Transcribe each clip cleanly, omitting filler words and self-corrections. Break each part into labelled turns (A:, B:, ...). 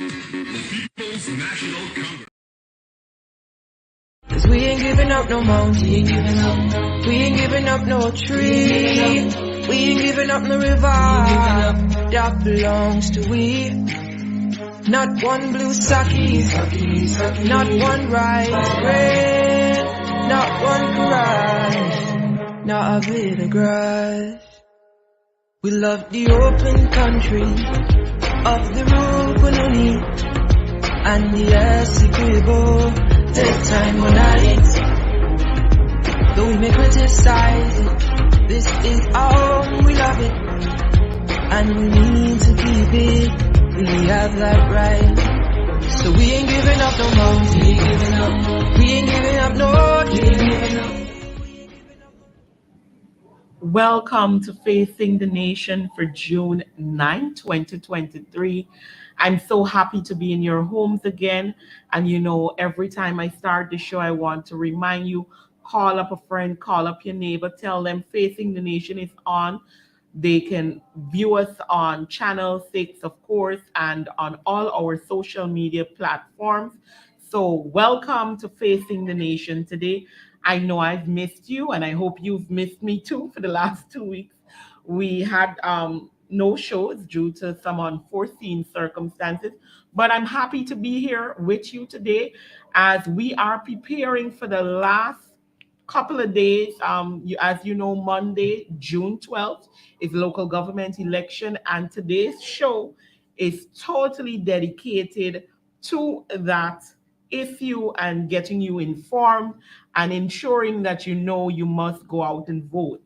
A: People's National Congress.
B: Cause we ain't giving up no mountain, we ain't giving up no tree, we ain't giving up no river that belongs to we. Not one blue sake, not one rice bread, not one cry, not a bit of grass. We love the open country of the Rupununi and the Essequibo. Take time on night, though we may criticize it. This is our home, we love it, and we need to keep it. We have that right, so we ain't giving up no more. We ain't giving up no.
C: Welcome to Facing the Nation for June 9, 2023. I'm so happy to be in your homes again. And you know, every time I start the show, I want to remind you, call up a friend, call up your neighbor, tell them Facing the Nation is on. They can view us on Channel 6, of course, and on all our social media platforms. So welcome to Facing the Nation today. I know I've missed you, and I hope you've missed me too for the last 2 weeks. We had no shows due to some unforeseen circumstances, but I'm happy to be here with you today as we are preparing for the last couple of days. As you know, Monday, June 12th, is local government election, and today's show is totally dedicated to that issue and getting you informed and ensuring that you know you must go out and vote.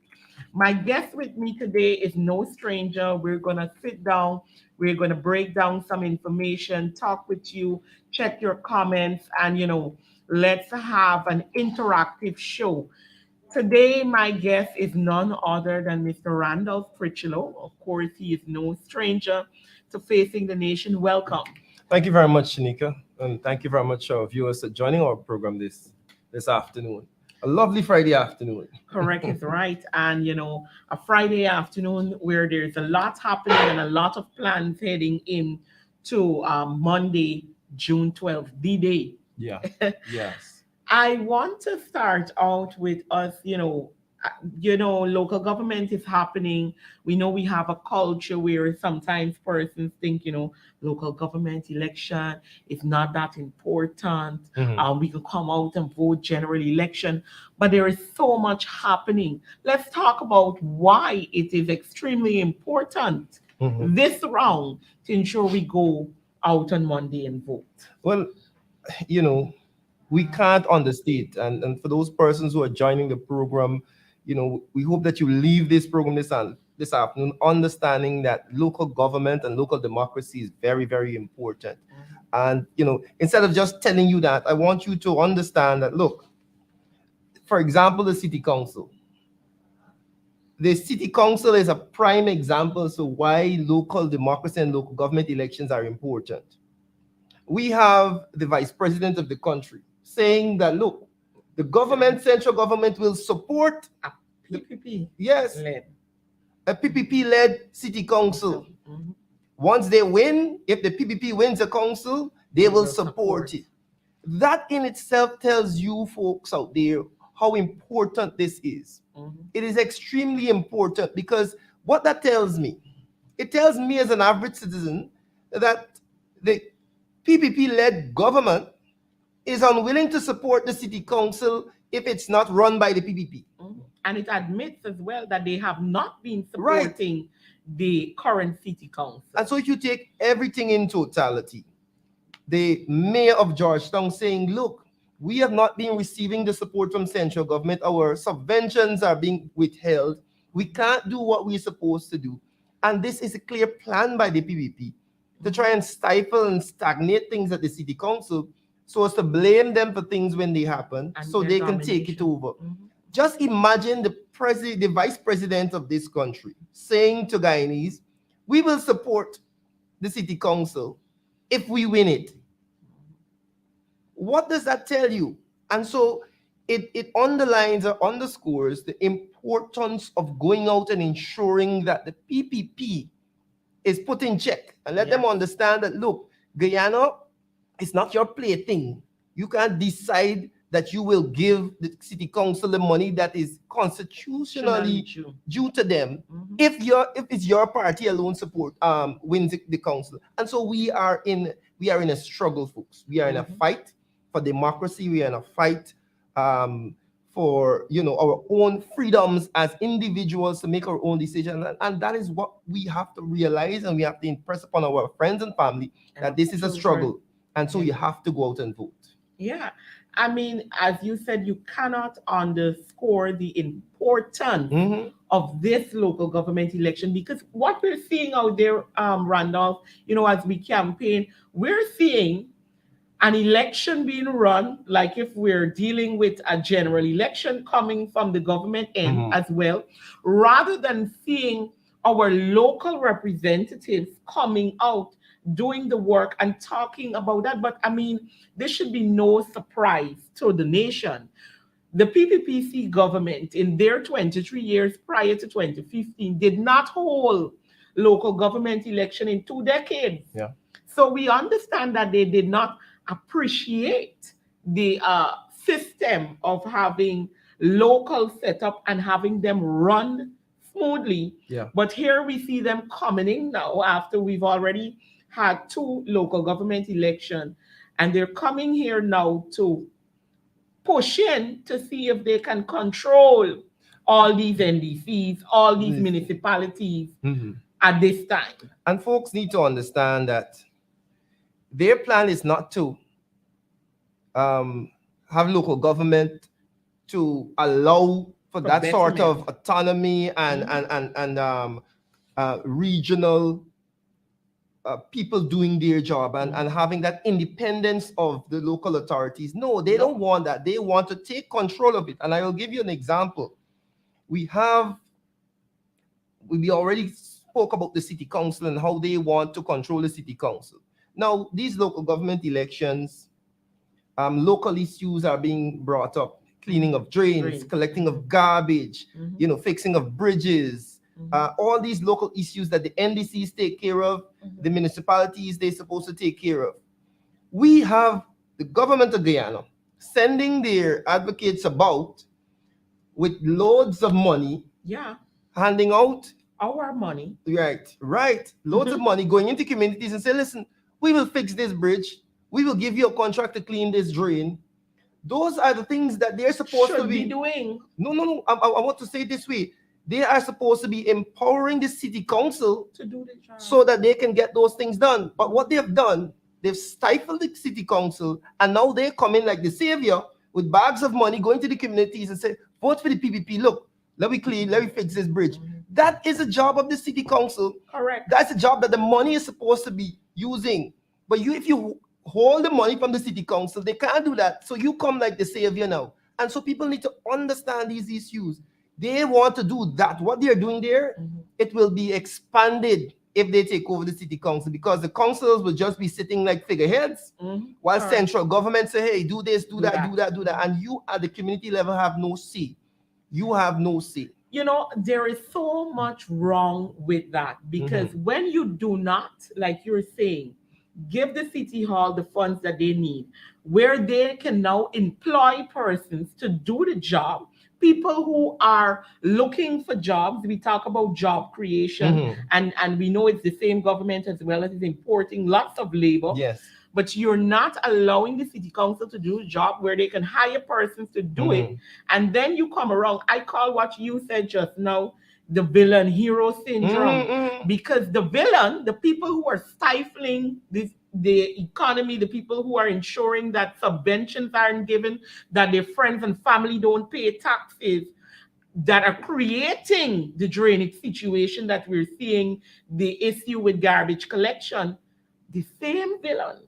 C: My guest with me today is no stranger. We're going to sit down, we're going to break down some information, talk with you, check your comments, and let's have an interactive show. Today, my guest is none other than Mr. Randolph Critchlow. Of course, he is no stranger to Facing the Nation. Welcome.
D: Thank you very much, Shanika, and thank you very much, our viewers, for joining our program this afternoon. A lovely Friday afternoon.
C: Correct is right. And, a Friday afternoon where there's a lot happening and a lot of plans heading in to Monday, June 12th, D-Day.
D: Yeah, yes.
C: I want to start out with us, local government is happening. We know we have a culture where sometimes persons think, local government election is not that important. We can come out and vote general election, but there is so much happening. Let's talk about why it is extremely important this round to ensure we go out on Monday and vote.
D: Well, we can't understate, and for those persons who are joining the program, we hope that you leave this program this afternoon understanding that local government and local democracy is very, very important. And, instead of just telling you that, I want you to understand that, look, for example, the city council. The city council is a prime example as to why local democracy and local government elections are important. We have the vice president of the country saying that, look, the government, central government will support
C: a PPP.
D: Yes, a PPP-led city council. Once they win, if the PPP wins a council, they will support it. That in itself tells you folks out there how important this is. It is extremely important because what that tells me, it tells me as an average citizen that the PPP-led government is unwilling to support the city council if it's not run by the PPP.
C: And it admits as well that they have not been supporting the current city council.
D: And so if you take everything in totality, the mayor of Georgetown saying, look, we have not been receiving the support from central government. Our subventions are being withheld. We can't do what we're supposed to do. And this is a clear plan by the PPP to try and stifle and stagnate things at the city council so as to blame them for things when they happen and so they can take it over. Just imagine the vice president of this country saying to Guyanese, we will support the city council if we win it. What does that tell you? And so it underlines or underscores the importance of going out and ensuring that the PPP is put in check and let them understand that, look, Guyana is not your plaything. You can't decide that you will give the city council the money that is constitutionally due to them if it's your party alone support wins the council. And so we are in a struggle, folks. We are in a fight for democracy. We are in a fight for our own freedoms as individuals to make our own decisions, and that is what we have to realize, and we have to impress upon our friends and family that this is a struggle, and so you have to go out and vote.
C: Yeah. I mean, as you said, you cannot underscore the importance of this local government election, because what we're seeing out there, Randolph, as we campaign, we're seeing an election being run like if we're dealing with a general election coming from the government end as well, rather than seeing our local representatives coming out doing the work and talking about that. But I mean, there should be no surprise to the nation. The PPPC government in their 23 years prior to 2015 did not hold local government election in 2 decades.
D: Yeah.
C: So we understand that they did not appreciate the system of having local setup and having them run smoothly.
D: Yeah.
C: But here we see them coming in now after we've already had 2 local government elections, and they're coming here now to push in to see if they can control all these NDCs, all these municipalities at this time.
D: And folks need to understand that their plan is not to have local government to allow for that sort of autonomy and regional people doing their job and having that independence of the local authorities. No, they don't want that. They want to take control of it. And I will give you an example. We already spoke about the city council and how they want to control the city council. Now, these local government elections, local issues are being brought up. Cleaning of drains, collecting of garbage, fixing of bridges, all these local issues that the NDCs take care of, the municipalities they're supposed to take care of. We have the government of Guyana sending their advocates about with loads of money, handing out
C: our money.
D: Right. Loads of money going into communities and say, listen, we will fix this bridge. We will give you a contract to clean this drain. Those are the things that they're supposed to be
C: doing.
D: No. I want to say it this way. They are supposed to be empowering the city council
C: to do the job
D: so that they can get those things done. But what they have done, they've stifled the city council, and now they come in like the savior with bags of money going to the communities and say, vote for the PPP. Look, let me clean, let me fix this bridge. That is a job of the city council.
C: Correct.
D: That's a job that the money is supposed to be using. But if you hold the money from the city council, they can't do that. So you come like the savior now. And so people need to understand these issues. They want to do that. What they're doing there, it will be expanded if they take over the city council, because the councils will just be sitting like figureheads while central government say, hey, do this, do that. And you at the community level have no say. You have no say.
C: There is so much wrong with that, because when you do not, like you're saying, give the city hall the funds that they need, where they can now employ persons to do the job, people who are looking for jobs. We talk about job creation, and we know it's the same government as well as is importing lots of labor.
D: Yes.
C: But you're not allowing the city council to do a job where they can hire persons to do it. And then you come around. I call what you said just now the villain hero syndrome, because the villain, the people who are stifling the economy, the people who are ensuring that subventions aren't given, that their friends and family don't pay taxes, that are creating the drainage situation that we're seeing, the issue with garbage collection, the same villains,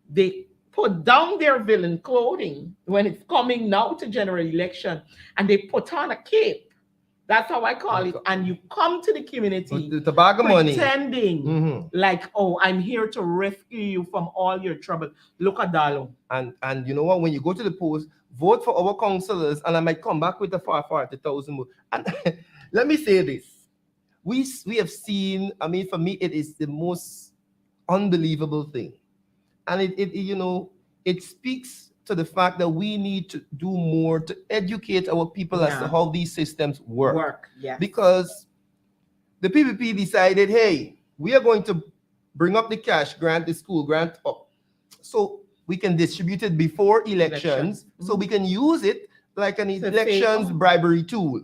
C: they put down their villain clothing when it's coming now to general election, and they put on a cape. That's how I call it. And you come to the community
D: with the bag of money,
C: pretending like, oh, I'm here to rescue you from all your trouble. Look at Dalo.
D: And you know what? When you go to the polls, vote for our councillors, and I might come back with a 40,000 more. And let me say this. We have seen, I mean, for me, it is the most unbelievable thing. and it speaks to the fact that we need to do more to educate our people as to
C: Yeah.
D: how these systems work.
C: Yeah.
D: Because the PPP decided, hey, we are going to bring up the cash grant, the school grant up, so we can distribute it before elections, so we can use it like an elections bribery tool.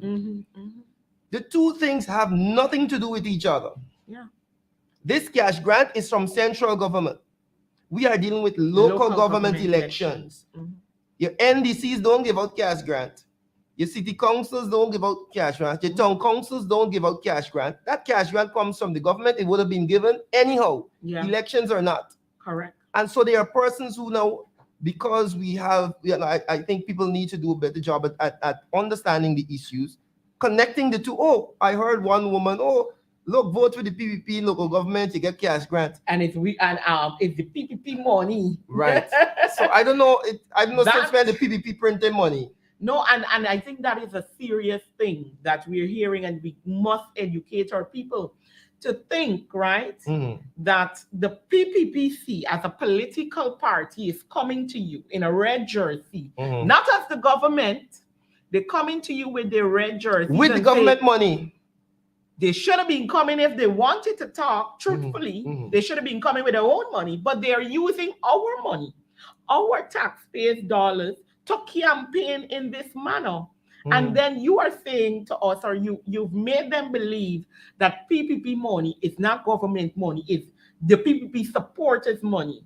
D: The two things have nothing to do with each other.
C: Yeah.
D: This cash grant is from central government. We are dealing with local government elections. Your NDCs don't give out cash grant. Your city councils don't give out cash grant. Your town councils don't give out cash grant. That cash grant comes from the government. It would have been given anyhow.
C: Yeah.
D: Elections or not.
C: Correct.
D: And so there are persons who now, because I think people need to do a better job at understanding the issues, connecting the two. Oh, I heard one woman, oh, look, vote for the PPP local government, you get cash grant.
C: And it's the PPP money.
D: Right. So I don't know, still spend the PPP printing money.
C: No, and I think that is a serious thing that we're hearing, and we must educate our people to think, right, that the PPPC as a political party is coming to you in a red jersey, not as the government. They're coming to you with their red jersey.
D: With the government money.
C: They should have been coming, if they wanted to talk truthfully, they should have been coming with their own money, but they are using our money, our taxpayers' dollars, to campaign in this manner. And then you are saying to us, or you've made them believe that PPP money is not government money, it's the PPP supporters' money.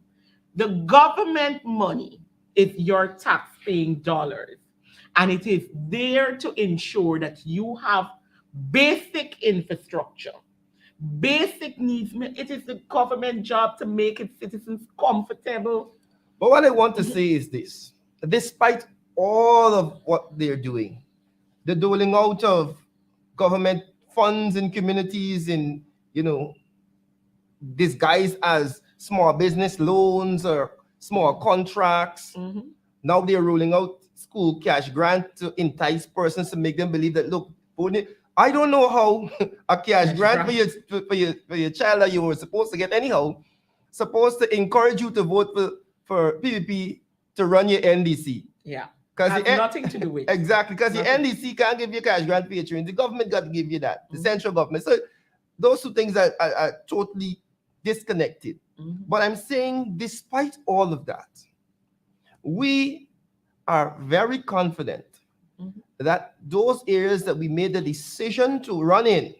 C: The government money is your tax-paying dollars. And it is there to ensure that you have basic infrastructure, basic needs. It is the government job to make its citizens comfortable.
D: But what I want to say is this: despite all of what they're doing, the doling out of government funds in communities in, disguised as small business loans or small contracts, now they're rolling out school cash grant to entice persons to make them believe that, look, I don't know how a cash grant for your child that you were supposed to get anyhow, supposed to encourage you to vote for PPP to run your NDC.
C: Yeah.
D: Because
C: nothing to do with it.
D: Exactly, because your NDC can't give you cash grant for your children. The government got to give you that, the central government. So those two things are totally disconnected. But I'm saying, despite all of that, we are very confident that those areas that we made the decision to run in,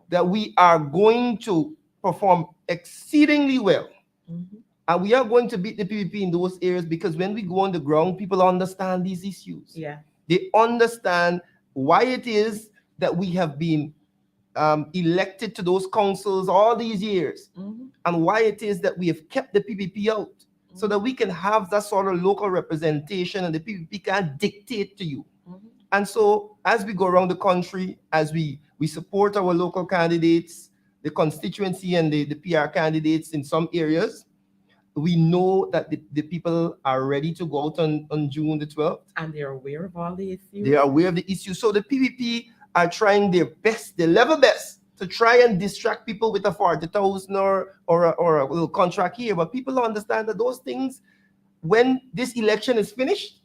D: that we are going to perform exceedingly well. And we are going to beat the PPP in those areas, because when we go on the ground, people understand these issues.
C: Yeah.
D: They understand why it is that we have been elected to those councils all these years, and why it is that we have kept the PPP out, so that we can have that sort of local representation and the PPP can dictate to you. And so as we go around the country, as we support our local candidates, the constituency and the PR candidates in some areas, we know that the people are ready to go out on June the 12th.
C: And they're aware of all the issues.
D: They are aware of the issues. So the PPP are trying their best, their level best, to try and distract people with a 40,000 or a little contract here. But people understand that those things, when this election is finished,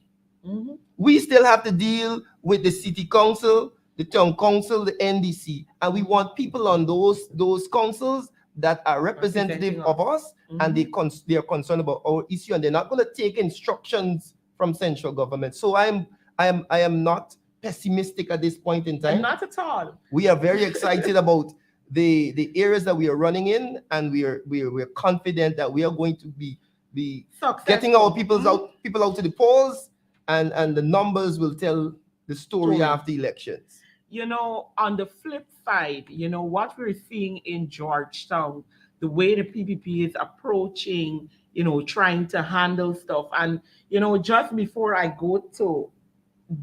D: we still have to deal with the city council, the town council, the NDC. And we want people on those councils that are representative of us, and they are concerned about our issue, and they're not going to take instructions from central government. So I am not pessimistic at this point in time.
C: Not at all.
D: We are very excited about the areas that we are running in, and we're confident that we are going to be successful, getting our people out to the polls, and the numbers will tell the story after elections.
C: On the flip side, what we're seeing in Georgetown, the way the PPP is approaching, trying to handle stuff. And, just before I go to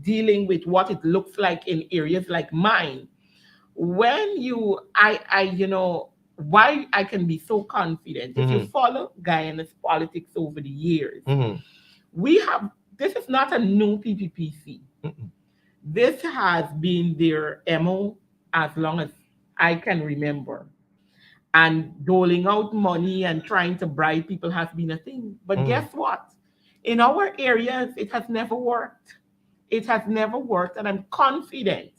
C: dealing with what it looks like in areas like mine, when why I can be so confident, if you follow Guyana's politics over the years, this is not a new PPPC. This has been their MO as long as I can remember. and doling out money and trying to bribe people has been a thing. But guess what? In our areas, it has never worked. It has never worked. And I'm confident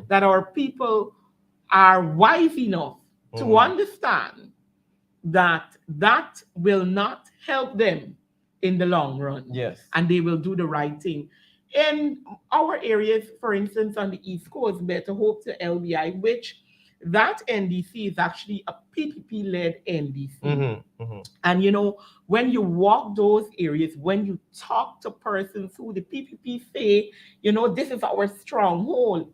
C: that our people are wise enough to understand that that will not help them in the long run.
D: Yes.
C: And they will do the right thing. In our areas, for instance, on the East Coast, Better Hope to LBI, which that NDC is actually a PPP-led NDC. And you know, when you walk those areas, when you talk to persons who the PPP say, you know, this is our stronghold.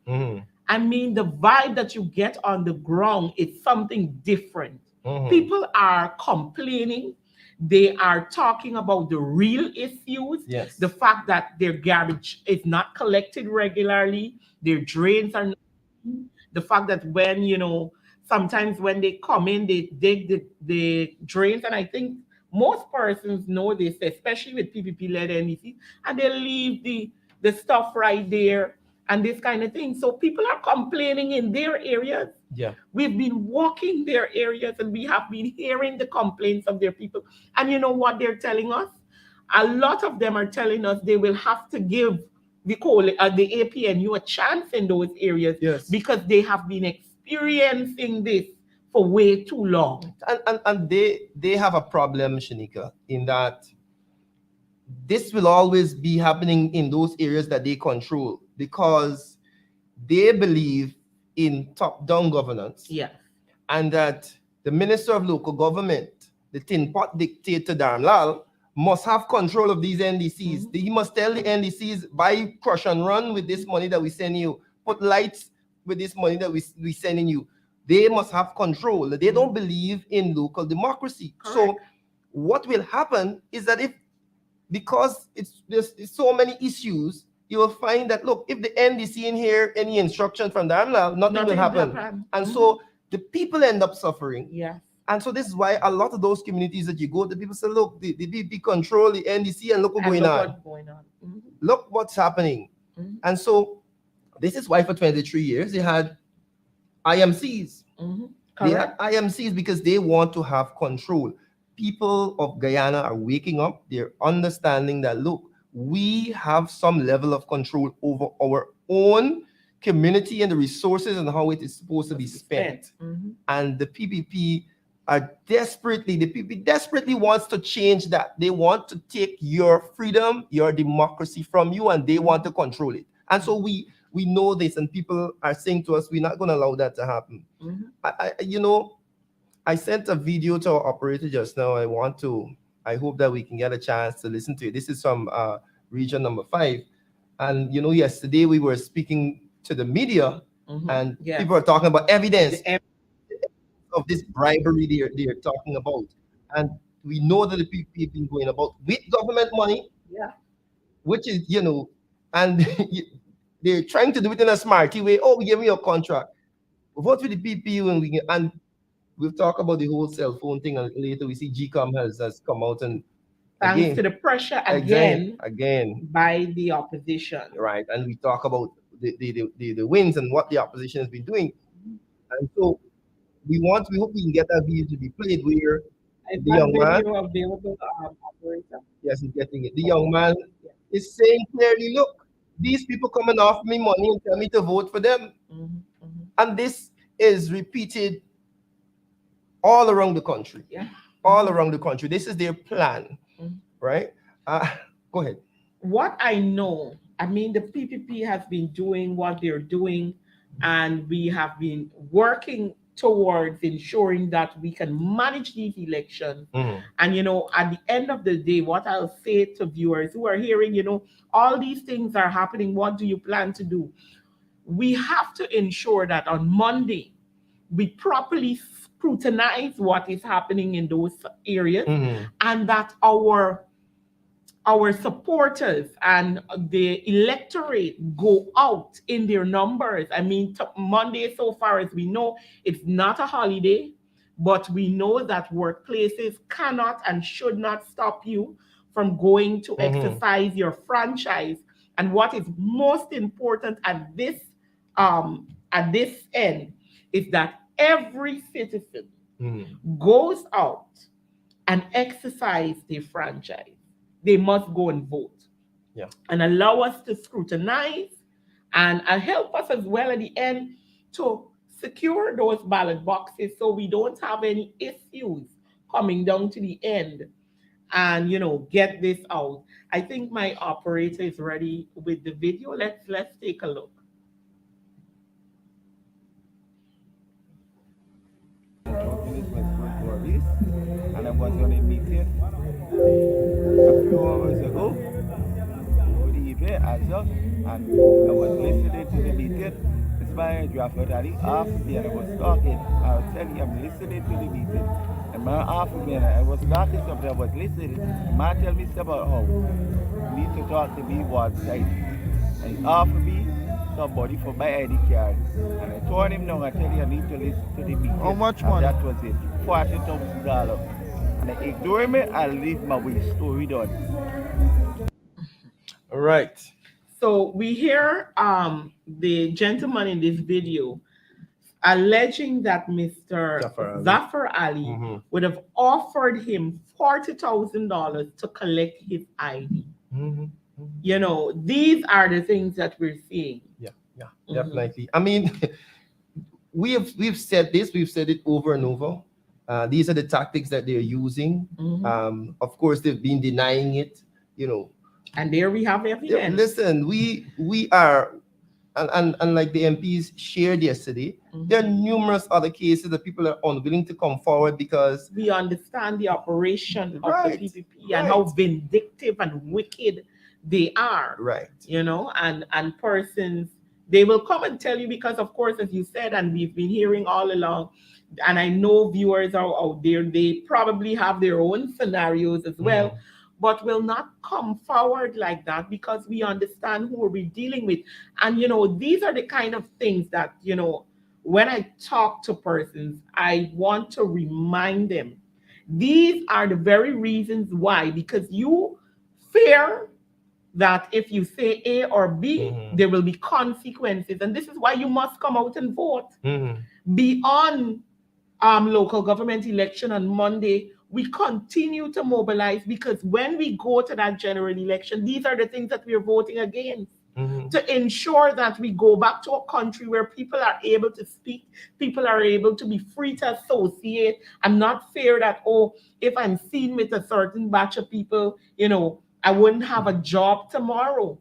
C: I mean, the vibe that you get on the ground is something different. People are complaining. They are talking about the real issues.
D: Yes.
C: The fact that their garbage is not collected regularly, their drains are not. The fact that when, you know, sometimes when they come in, they dig the drains. And I think most persons know this, especially with PPP-led NDC, and they leave the stuff right there and this kind of thing. So people are complaining in their areas.
D: Yeah.
C: We've been walking their areas and we have been hearing the complaints of their people. And you know what they're telling us? A lot of them are telling us they will have to give the APNU a chance in those areas.
D: Yes.
C: Because they have been experiencing this for way too long.
D: And they have a problem, Shanika, in that this will always be happening in those areas that they control because they believe in top-down governance.
C: Yeah.
D: And that the Minister of Local Government, the tin pot dictator Dharmlal, must have control of these NDCs. He must tell the NDCs, buy, crush and run with this money that we send you. Put lights with this money that we sending you. They must have control. They don't believe in local democracy.
C: Correct.
D: So what will happen is that because there's so many issues, you will find that, look, if the NDC in here, any instruction from Dharmlal, nothing will happen. And so the people end up suffering.
C: Yeah.
D: And so this is why a lot of those communities that you go, the people say, look, the BP control the NDC and look what's going on. Look what's happening. And so this is why for 23 years they had IMCs. They had IMCs because they want to have control. People of Guyana are waking up. They're understanding that, look, we have some level of control over our own community and the resources and how it is supposed to be spent. And the PPP desperately wants to change that. They want to take your freedom, your democracy from you, and they want to control it. And so we know this, and people are saying to us, we're not going to allow that to happen. I sent a video to our operator just now. I hope that we can get a chance to listen to it. This is from region number 5. And, yesterday we were speaking to the media and people are talking about evidence of this bribery they're talking about. And we know that the people have been going about with government money, which is, and they're trying to do it in a smarty way. Oh, we give you a contract. Vote with the PP when we get, and we'll talk about the whole cell phone thing, and later we see GCOM has come out and
C: thanks to the pressure again by the opposition.
D: Right. And we talk about the wins and what the opposition has been doing. And so we hope we can get that video to be played where
C: is
D: the young man
C: available, operator?
D: Yes, he's getting it. The young man is saying clearly, look, these people come and offer me money and tell me to vote for them. And this is repeated all around the country. All around the country. This is their plan, right? Go ahead.
C: What I know, I mean, the PPP has been doing what they're doing, and we have been working towards ensuring that we can manage these elections. And, at the end of the day, what I'll say to viewers who are hearing, all these things are happening, what do you plan to do? We have to ensure that on Monday, we properly scrutinize what is happening in those areas, and that our supporters and the electorate go out in their numbers. I mean, Monday, so far as we know, it's not a holiday, but we know that workplaces cannot and should not stop you from going to exercise your franchise. And what is most important at this end is that every citizen goes out and exercise their franchise, they must go and vote.
D: Yeah.
C: And allow us to scrutinize and help us as well at the end to secure those ballot boxes so we don't have any issues coming down to the end and get this out. I think my operator is ready with the video. Let's take a look.
A: And I was on a meeting a few hours ago with the evening also, and I was listening to the meeting. It's my draft already half me and I was talking. I was telling you I'm listening to the meeting. And my half me and I was talking something, I was listening. The man tell me stuff about how you need to talk to me one side. And half me somebody for my ID card. And I told him no, I tell you I need to listen to the meeting.
E: How much
A: and
E: money?
A: that was it. $40,000. And I ignore me, I leave my way. Story done.
D: All right.
C: So we hear the gentleman in this video alleging that Mr. Zafar Ali would have offered him $40,000 to collect his ID. These are the things that we're seeing.
D: Yeah, definitely. I mean, we've said this, we've said it over and over. These are the tactics that they're using. Of course, they've been denying it,
C: And there we have evidence.
D: Listen, we are, and like the MPs shared yesterday, there are numerous other cases that people are unwilling to come forward because
C: we understand the operation of the PPP and how vindictive and wicked they are.
D: Right.
C: And persons, they will come and tell you because, of course, as you said, and we've been hearing all along, and I know viewers are out there, they probably have their own scenarios as well, but will not come forward like that because we understand who we're dealing with. And, these are the kind of things that, when I talk to persons, I want to remind them. These are the very reasons why, because you fear that if you say A or B, there will be consequences. And this is why you must come out and vote. Beyond local government election on Monday, we continue to mobilize because when we go to that general election, these are the things that we're voting against. To ensure that we go back to a country where people are able to speak, people are able to be free to associate and not fear that, if I'm seen with a certain batch of people, I wouldn't have a job tomorrow.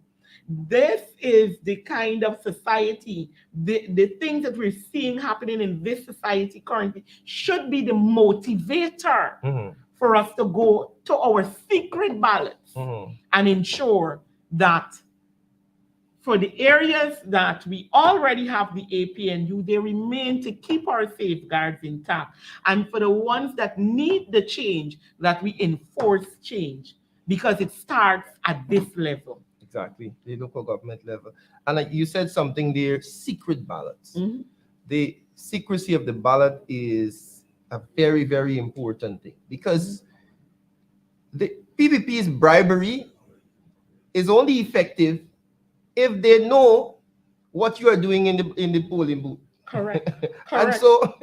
C: This is the kind of society, the things that we're seeing happening in this society currently should be the motivator for us to go to our secret ballots and ensure that for the areas that we already have the APNU, they remain to keep our safeguards intact. And for the ones that need the change, that we enforce change because it starts at this level.
D: Exactly, the local government level. And like you said something there, secret ballots. The secrecy of the ballot is a very, very important thing because the PPP's bribery is only effective if they know what you are doing in the polling booth.
C: Correct.
D: And so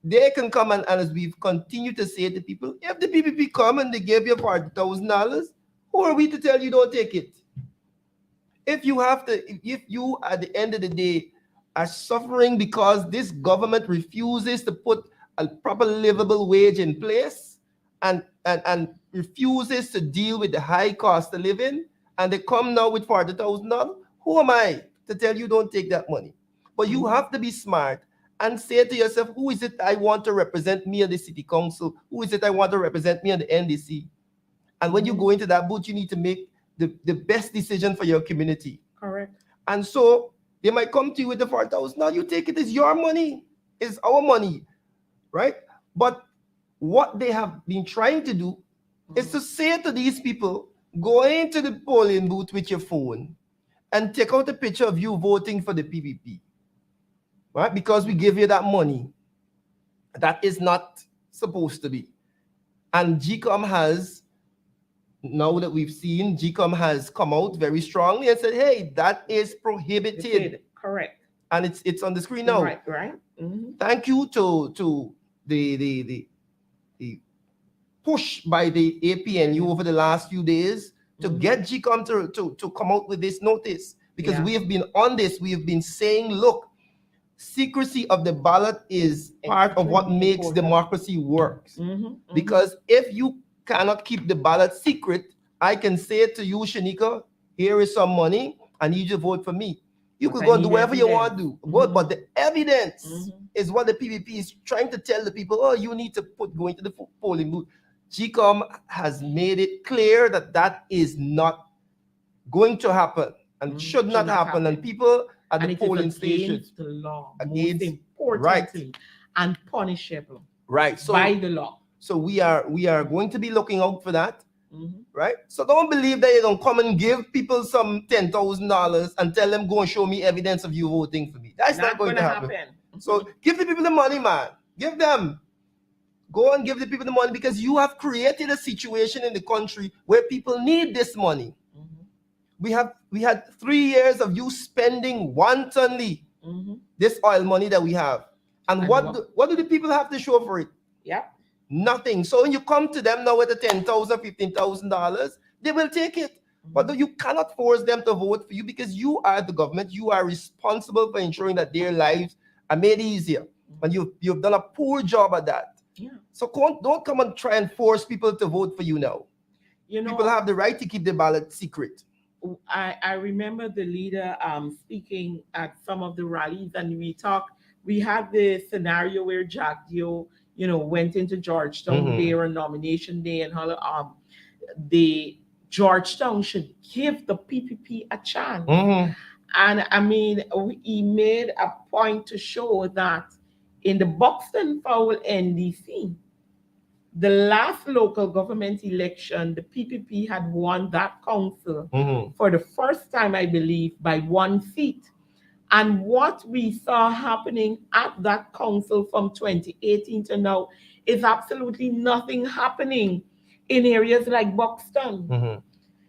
D: they can come and as we've continued to say to people, if the PPP come and they give you $40,000, who are we to tell you don't take it? If you at the end of the day are suffering because this government refuses to put a proper livable wage in place and refuses to deal with the high cost of living, and they come now with $40,000, who am I to tell you don't take that money? But you have to be smart and say to yourself, who is it I want to represent me at the city council? Who is it I want to represent me on the NDC? And when you go into that booth, you need to make the best decision for your community.
C: Correct.
D: And so they might come to you with the $4,000. Now you take it, it's your money, it's our money, right? But what they have been trying to do is to say to these people, go into the polling booth with your phone and take out a picture of you voting for the PPP, right? Because we give you that money. That is not supposed to be. And GCOM has, now that we've seen, GCOM has come out very strongly and said, hey, that is prohibited.
C: Correct.
D: And it's on the screen now.
C: Right.
D: Thank you to the push by the APNU over the last few days to get GCOM to come out with this notice, because we have been on this. We have been saying, look, secrecy of the ballot is part of what makes democracy works. Because if you cannot keep the ballot secret, I can say to you, Shanika, here is some money. I need you to vote for me. You could go and do whatever you want to do. But the evidence is what the PPP is trying to tell the people. Oh, you need to go into the polling booth. GCOM has made it clear that that is not going to happen and should not happen. And people at the polling stations,
C: the law,
D: against,
C: most importantly, and punishable
D: so,
C: by the law.
D: So we are going to be looking out for that. Right? So don't believe that you're going to come and give people some $10,000 and tell them, go and show me evidence of you voting for me. That's not going to happen. So give the people the money, man. Give them. Go and give the people the money, because you have created a situation in the country where people need this money. We had 3 years of you spending wantonly this oil money that we have. And what do the people have to show for it? Nothing. So when you come to them now with the $10,000, $15,000, they will take it. But you cannot force them to vote for you, because you are the government. You are responsible for ensuring that their lives are made easier. And you've done a poor job at that. So don't come and try and force people to vote for you now. People have the right to keep the ballot secret.
C: I remember the leader speaking at some of the rallies, and we had the scenario where Jack Dio, went into Georgetown there on nomination day, and how the Georgetown should give the PPP a chance. And I mean, he made a point to show that in the Buxton Powell NDC, the last local government election, the PPP had won that council for the first time, I believe, by 1 seat. And what we saw happening at that council from 2018 to now is absolutely nothing happening in areas like Buxton.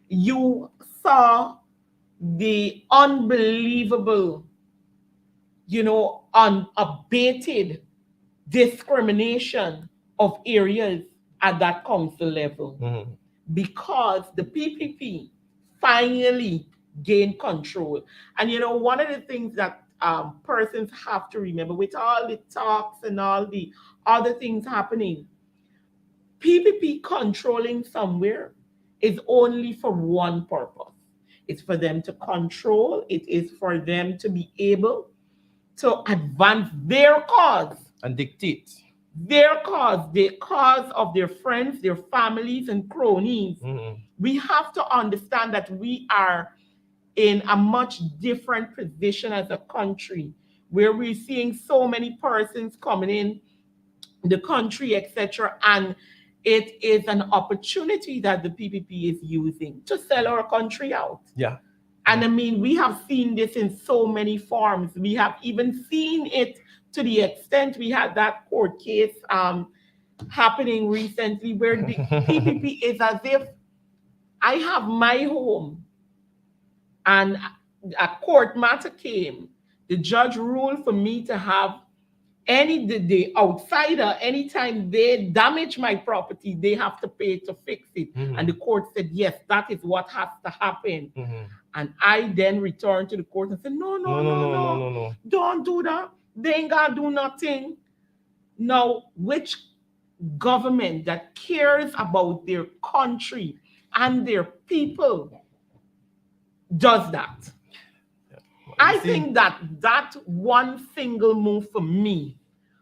C: You saw the unbelievable, unabated discrimination of areas at that council level, because the PPP finally gained control. And one of the things that persons have to remember, with all the talks and all the other things happening, PPP controlling somewhere is only for one purpose. It's for them to control. It is for them to be able to advance their cause.
D: And dictate.
C: Their cause, the cause of their friends, their families, and cronies. We have to understand that we are in a much different position as a country, where we're seeing so many persons coming in the country, etc. And it is an opportunity that the PPP is using to sell our country out. And I mean, we have seen this in so many forms. We have even seen it to the extent we had that court case happening recently, where the PPP is as if I have my home and a court matter came. The judge ruled for me to have the outsider, anytime they damage my property, they have to pay to fix it. And the court said, yes, that is what has to happen. And I then returned to the court and said, no, don't do that. They ain't gonna do nothing. Now, which government that cares about their country and their people does that? I think that one single move for me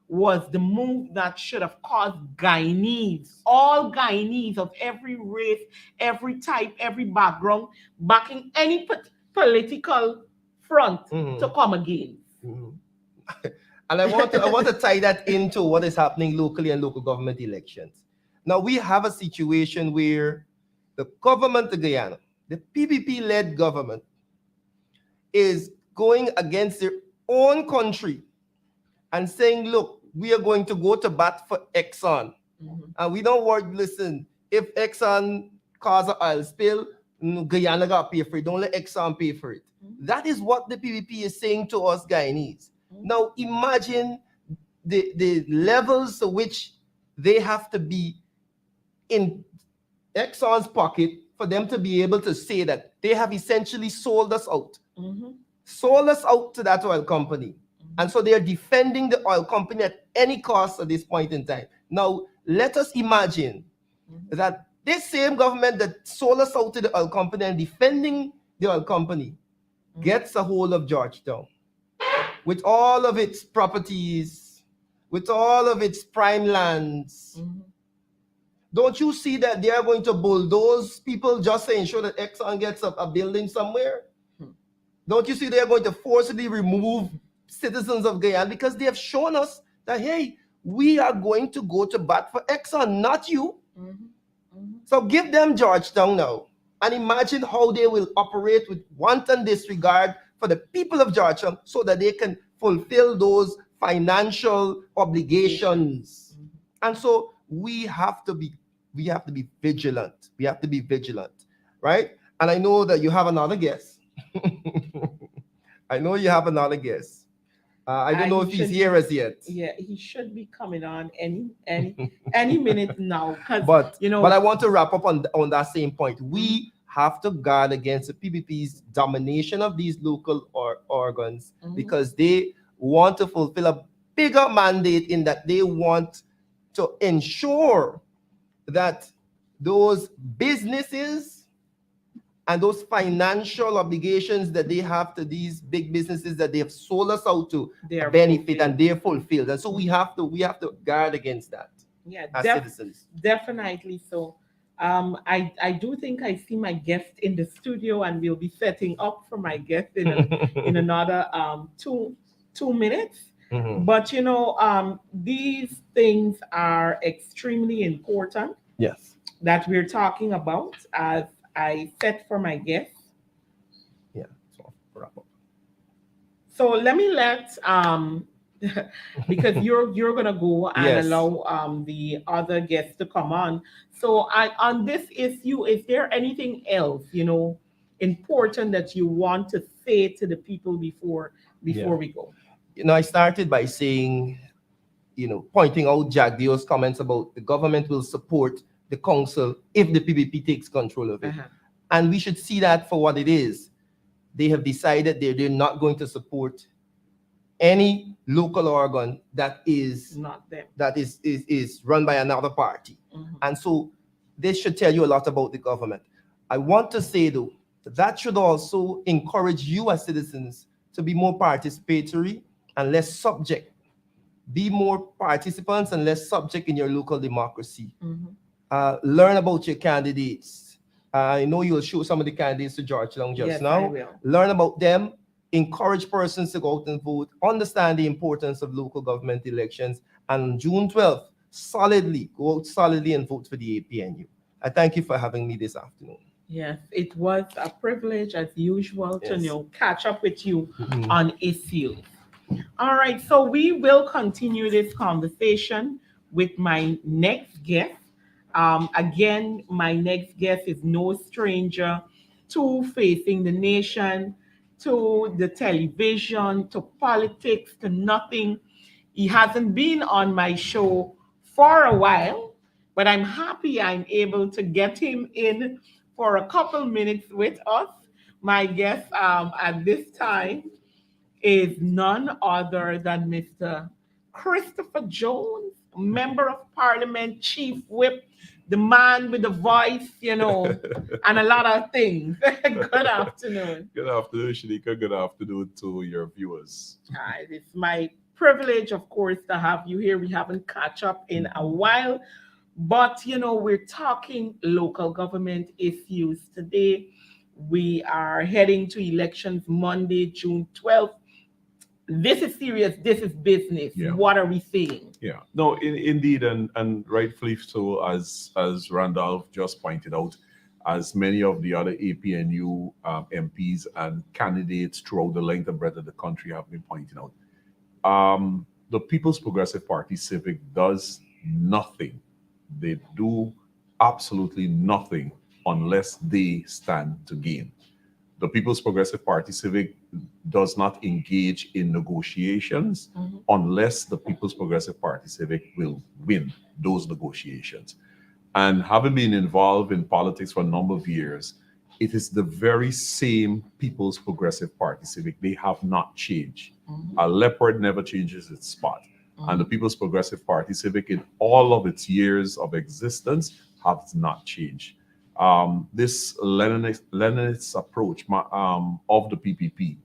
C: was the move that should have caused Guyanese, all Guyanese of every race, every type, every background, backing any political front to come again.
D: And I want to tie that into what is happening locally and local government elections. Now we have a situation where the government of Guyana, the PPP-led government, is going against their own country and saying, look, we are going to go to bat for Exxon. And we don't want, listen, if Exxon cause an oil spill, Guyana got to pay for it. Don't let Exxon pay for it. That is what the PPP is saying to us Guyanese. Now imagine the levels to which they have to be in Exxon's pocket for them to be able to say that they have essentially sold us out. Sold us out to that oil company. And so they are defending the oil company at any cost at this point in time. Now, let us imagine that this same government that sold us out to the oil company and defending the oil company gets a hold of Georgetown with all of its properties, with all of its prime lands. Don't you see that they are going to bulldoze people just to ensure that Exxon gets a building somewhere? Don't you see they are going to forcibly remove citizens of Guyana because they have shown us that, hey, we are going to go to bat for Exxon, not you. So give them Georgetown now and imagine how they will operate with wanton disregard for the people of Georgetown so that they can fulfill those financial obligations. And so we have to be vigilant. We have to be vigilant, right? And I know that you have another guest. I know you have another guest. I don't know if he's here as yet.
C: Yeah, he should be coming on any minute now.
D: But I want to wrap up on that same point. We have to guard against the PPP's domination of these local organs because they want to fulfill a bigger mandate in that they want to ensure that those businesses and those financial obligations that they have to these big businesses that they have sold us out to benefit and they're fulfilled. And so we have to guard against that.
C: Yeah,
D: as citizens.
C: Definitely so. I do think I see my guest in the studio, and we'll be setting up for my guest in another 2 minutes. But these things are extremely important.
D: Yes.
C: That we're talking about as I set for my guest.
D: Yeah. So wrap up.
C: So let me because you're gonna go and allow the other guests to come on. So on this issue, is there anything else important that you want to say to the people before we go?
D: I started by saying, pointing out Jack Dio's comments about the government will support the council if the PPP takes control of it. And we should see that for what it is. They have decided they're not going to support any local organ that is
C: not them,
D: that is run by another party. And so this should tell you a lot about the government. I want to say, though, that should also encourage you as citizens to be more participatory and less subject. Be more participants and less subject in your local democracy. Learn about your candidates. I know you'll show some of the candidates to Georgetown just now.
C: I will.
D: Learn about them. Encourage persons to go out and vote. Understand the importance of local government elections. And June 12th, go out solidly and vote for the APNU. I thank you for having me this afternoon.
C: Yes, it was a privilege as usual to catch up with you on issues. All right, so we will continue this conversation with my next guest. Again, my next guest is no stranger to Facing the Nation, to the television, to politics, to nothing. He hasn't been on my show for a while, but I'm happy I'm able to get him in for a couple minutes with us. My guest at this time is none other than Mr. Christopher Jones, Member of Parliament, Chief Whip, the man with the voice, and a lot of things. Good afternoon.
E: Good afternoon, Shanika. Good afternoon to your viewers.
C: It's my privilege, of course, to have you here. We haven't caught up in a while, but, we're talking local government issues today. We are heading to elections Monday, June 12th. This is serious. This is business.
E: Yeah.
C: What are we seeing?
E: Yeah, no, indeed, and rightfully so, as Randolph just pointed out, as many of the other APNU MPs and candidates throughout the length and breadth of the country have been pointing out. The People's Progressive Party Civic does nothing. They do absolutely nothing unless they stand to gain. The People's Progressive Party Civic does not engage in negotiations unless the People's Progressive Party Civic will win those negotiations. And having been involved in politics for a number of years, it is the very same People's Progressive Party Civic. They have not changed. A leopard never changes its spot. And the People's Progressive Party Civic, in all of its years of existence, has not changed. This Leninist approach of the PPP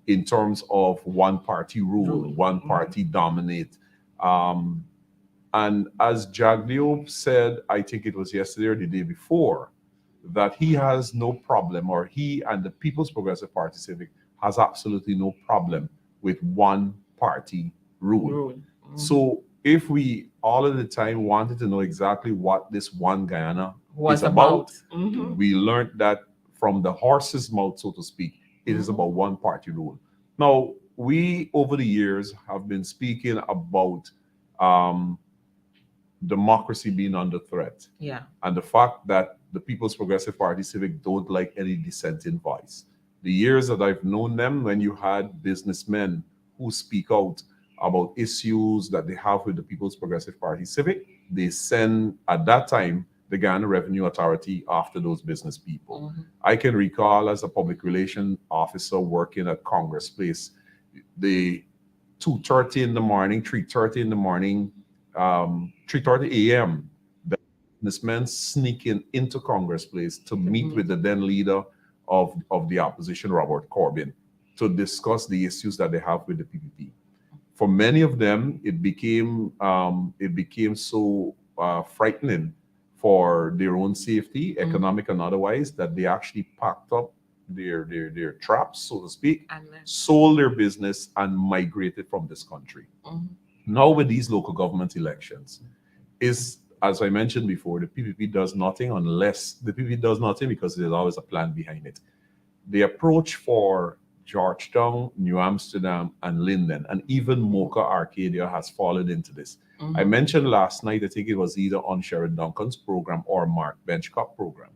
E: in terms of one party rule, one party dominate. And as Jagdeo said, I think it was yesterday or the day before, that he has no problem, or he and the People's Progressive Party Civic has absolutely no problem with one party rule. So if we all of the time wanted to know exactly what this one Guyana is about, we learned that from the horse's mouth, so to speak, it is about one party rule. Now, we over the years have been speaking about democracy being under threat.
C: Yeah.
E: And the fact that the People's Progressive Party Civic don't like any dissenting voice. The years that I've known them, when you had businessmen who speak out about issues that they have with the People's Progressive Party Civic, they send, at that time, the Ghana Revenue Authority after those business people. I can recall as a public relations officer working at Congress Place, the 2:30 in the morning, 3:30 in the morning, 3:30 a.m., the businessmen sneaking into Congress Place to meet with the then leader of the opposition, Robert Corbyn, to discuss the issues that they have with the PPP. For many of them, it became so frightening for their own safety, economic and otherwise, that they actually packed up their traps, so to speak, sold their business and migrated from this country. Now with these local government elections, as I mentioned before, the PPP does nothing unless the PPP does nothing because there's always a plan behind it. The approach for Georgetown, New Amsterdam, and Linden, and even Mocha Arcadia has fallen into this. I mentioned last night, I think it was either on Sharon Duncan's program or Mark Benchcock program,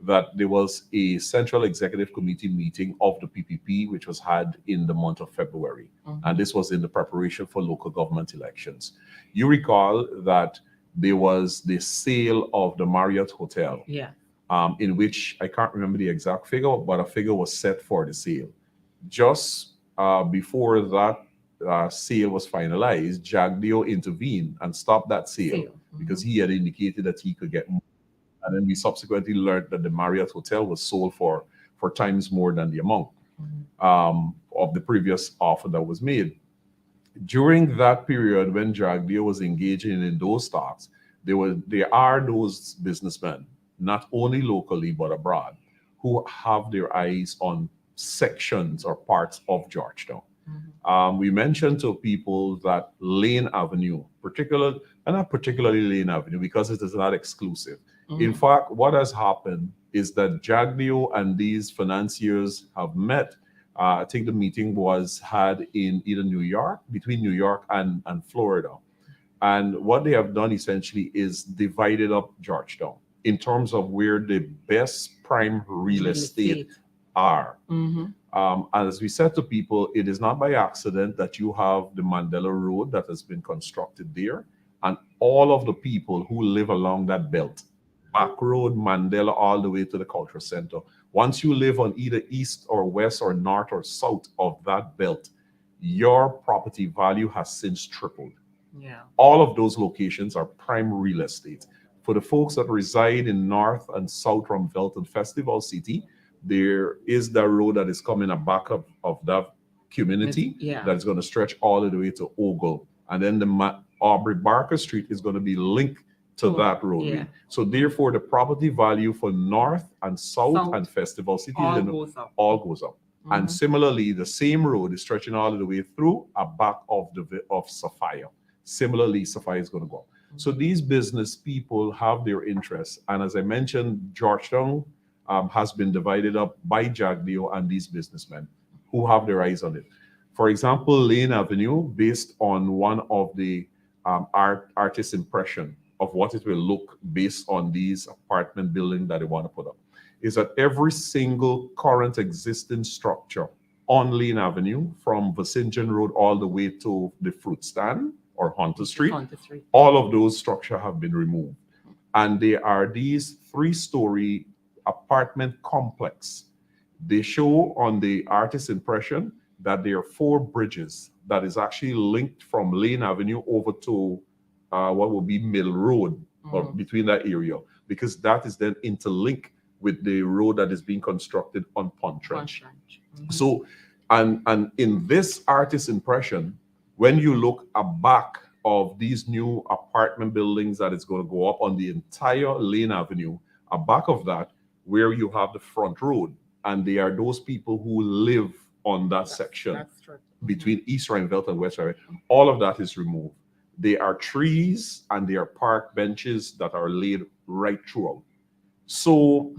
E: that there was a Central Executive Committee meeting of the PPP, which was had in the month of February. And this was in the preparation for local government elections. You recall that there was the sale of the Marriott Hotel, in which I can't remember the exact figure, but a figure was set for the sale. Just before that sale was finalized, Jagdeo intervened and stopped that sale because he had indicated that he could get more. And then we subsequently learned that the Marriott Hotel was sold for times more than the amount of the previous offer that was made. During that period when Jagdeo was engaging in those talks, there are those businessmen, not only locally but abroad, who have their eyes on sections or parts of Georgetown. We mentioned to people that Lane Avenue, not particularly Lane Avenue because it is not exclusive. In fact, what has happened is that Jagdeo and these financiers have met. I think the meeting was had in either between New York and Florida. And what they have done essentially is divided up Georgetown in terms of where the best prime real estate are. As we said to people, it is not by accident that you have the Mandela Road that has been constructed there, and all of the people who live along that belt, Back Road, Mandela, all the way to the Cultural Center. Once you live on either east or west or north or south of that belt, your property value has since tripled. All of those locations are prime real estate. For the folks that reside in north and south from Velton Festival City, there is the road that is coming a back of that community that's going to stretch all the way to Ogle. And then the Aubrey Barker Street is going to be linked to that road. So therefore, the property value for North and South and Festival City all goes up. And similarly, the same road is stretching all the way through a back of Sapphire. Similarly, Sapphire is going to go up. So these business people have their interests. And as I mentioned, Georgetown has been divided up by Jagdeo and these businessmen who have their eyes on it. For example, Lane Avenue, based on one of the artist's impression of what it will look based on these apartment buildings that they want to put up. is that every single current existing structure on Lane Avenue, from Vicinjon Road all the way to the fruit stand or Hunter Street,
C: Hunter Street.
E: all of those structures have been removed. And they are these 3-story apartment complex. They show on the artist impression that there are 4 bridges that is actually linked from Lane Avenue over to what would be Mill Road, or between that area, because that is then interlinked with the road that is being constructed on Pontrench. So, and in this artist impression, when you look back of these new apartment buildings that is going to go up on the entire Lane Avenue, back of that, where you have the front road, and they are those people who live on that section between East Rhineveld and West Rhineveld. All of that is removed. There are trees and there are park benches that are laid right throughout. So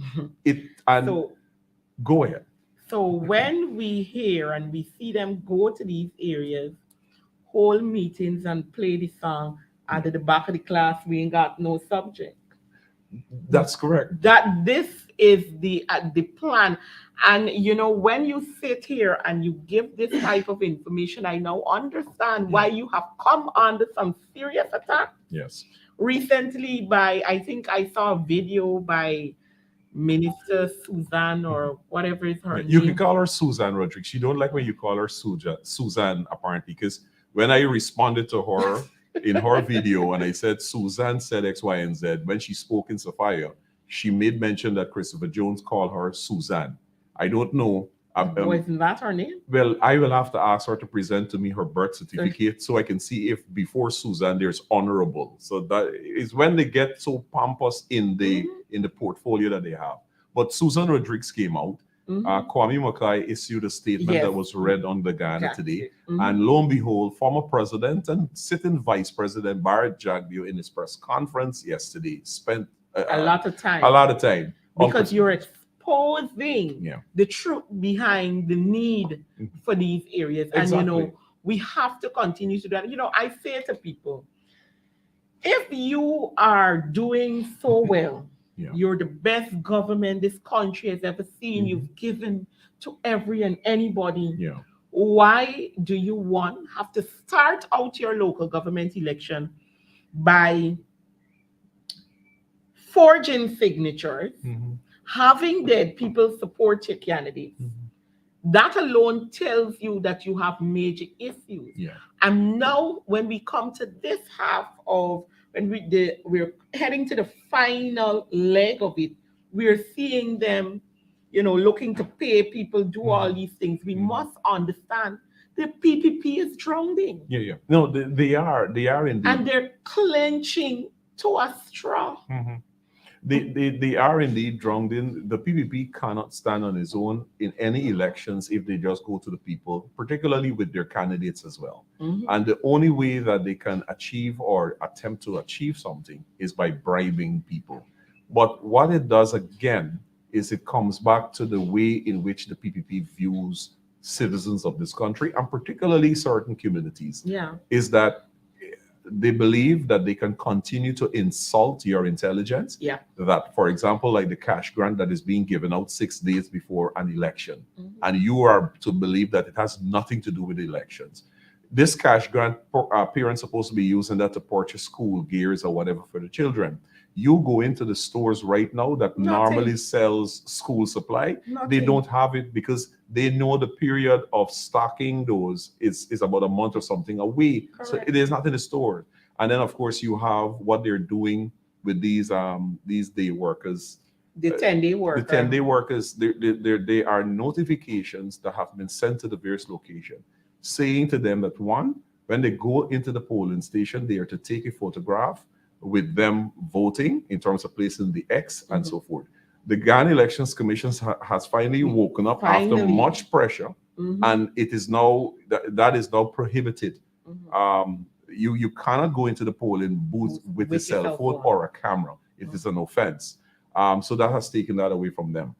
E: go ahead.
C: So when we hear and we see them go to these areas, hold meetings and play the song at the back of the class, we ain't got no subject.
E: That's correct.
C: That this is the plan. And you know, when you sit here and you give this type of information, I now understand why you have come under some serious attack.
E: Yes.
C: Recently, I think I saw a video by Minister Suzanne or whatever is her name.
E: You can call her Suzanne Rodriguez. She don't like when you call her Suzanne, apparently, because when I responded to her in her video and I said Suzanne said X, Y, and Z, when she spoke in Sophia, she made mention that Christopher Jones called her Suzanne. I don't know.
C: Wasn't that her name?
E: Well, I will have to ask her to present to me her birth certificate so I can see if before Suzanne there's honorable. So that is when they get so pompous in the portfolio that they have. But Susan Rodriguez came out. Kwame Mackay issued a statement that was read on the Ghana today. And lo and behold, former president and sitting vice president Barrett Jagdeo in his press conference yesterday spent
C: a lot of time. Because you're exposing the truth behind the need for these areas.
E: Exactly.
C: And, you know, we have to continue to do that. You know, I say to people, if you are doing so well, you're the best government this country has ever seen. You've given to every and anybody. Why do you have to start out your local government election by forging signatures, having dead people support your candidates? That alone tells you that you have major issues. And now when we come to this half of, when we're heading to the final leg of it, we're seeing them, you know, looking to pay people, do all these things. We must understand the PPP is drowning.
E: No, they are indeed.
C: And they're clenching to a straw.
E: They are indeed drowned in. The PPP cannot stand on its own in any elections if they just go to the people, particularly with their candidates as well. And the only way that they can achieve or attempt to achieve something is by bribing people. But what it does again is it comes back to the way in which the PPP views citizens of this country, and particularly certain communities, is that they believe that they can continue to insult your intelligence. That, for example, like the cash grant that is being given out 6 days before an election, and you are to believe that it has nothing to do with the elections. This cash grant, parents supposed to be using that to purchase school gears or whatever for the children. You go into the stores right now that normally sells school supply. They don't have it because they know the period of stocking those is about a month or something away. So it is not in the store. And then of course you have what they're doing with these day workers.
C: The 10-day workers.
E: The 10-day workers, they are notifications that have been sent to the various locations saying to them that when they go into the polling station, they are to take a photograph with them voting in terms of placing the X and so forth. The Ghana Elections Commission has finally woken up after much pressure, and it is now that is now prohibited. You cannot go into the polling booth with a cell phone or a camera. It is an offense. So that has taken that away from them.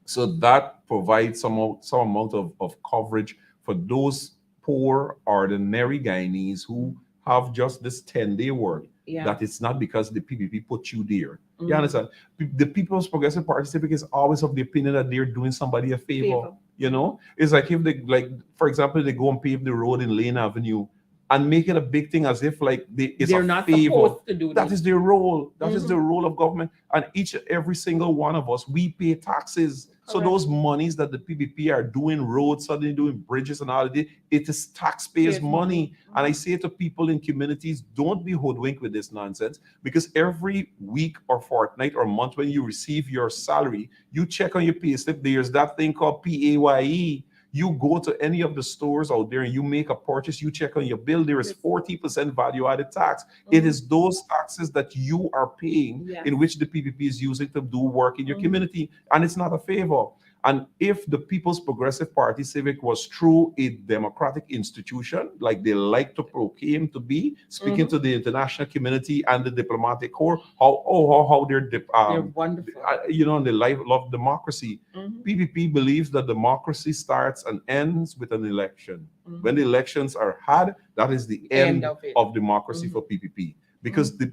E: So that provides some amount of coverage for those poor, ordinary Guyanese who have just this 10-day work
C: Yeah.
E: that it's not because the PPP put you there. You
C: Mhm.
E: understand? The People's Progressive Party Civic is always of the opinion that they're doing somebody a favor.
C: Favor.
E: You know, it's like if they, like, for example, they go and pave the road in Lane Avenue and make it a big thing as if like it's
C: They're
E: a
C: not
E: favor.
C: supposed to do
E: That is their role. That is
C: Mhm.
E: the role of government. And each every single one of us, we pay taxes. So
C: Correct.
E: those monies that the PPP are doing roads, suddenly doing bridges and all of it, it is taxpayers'
C: Yes,
E: money.
C: mhm.
E: And I say to people in communities, don't be hoodwinked with this nonsense, because every week or fortnight or month when you receive your salary, you check on your pay slip. There's that thing called PAYE. You go to any of the stores out there and you make a purchase, you check on your bill, there is
C: Yes.
E: 40% value added tax. It
C: Mhm.
E: is those taxes that you are paying
C: Yes.
E: in which the PPP is using to do work in your
C: Mhm.
E: community. And it's not a favor. And if the People's Progressive Party Civic was true a democratic institution, like they like to proclaim to be, speaking
C: Mhm.
E: to the international community and the diplomatic corps, how they're,
C: They're wonderful.
E: you know, and they love democracy.
C: Mhm.
E: PPP believes that democracy starts and ends with an election.
C: Mhm.
E: When the elections are had, that is the end
C: of it.
E: of democracy
C: Mhm.
E: for PPP. Because the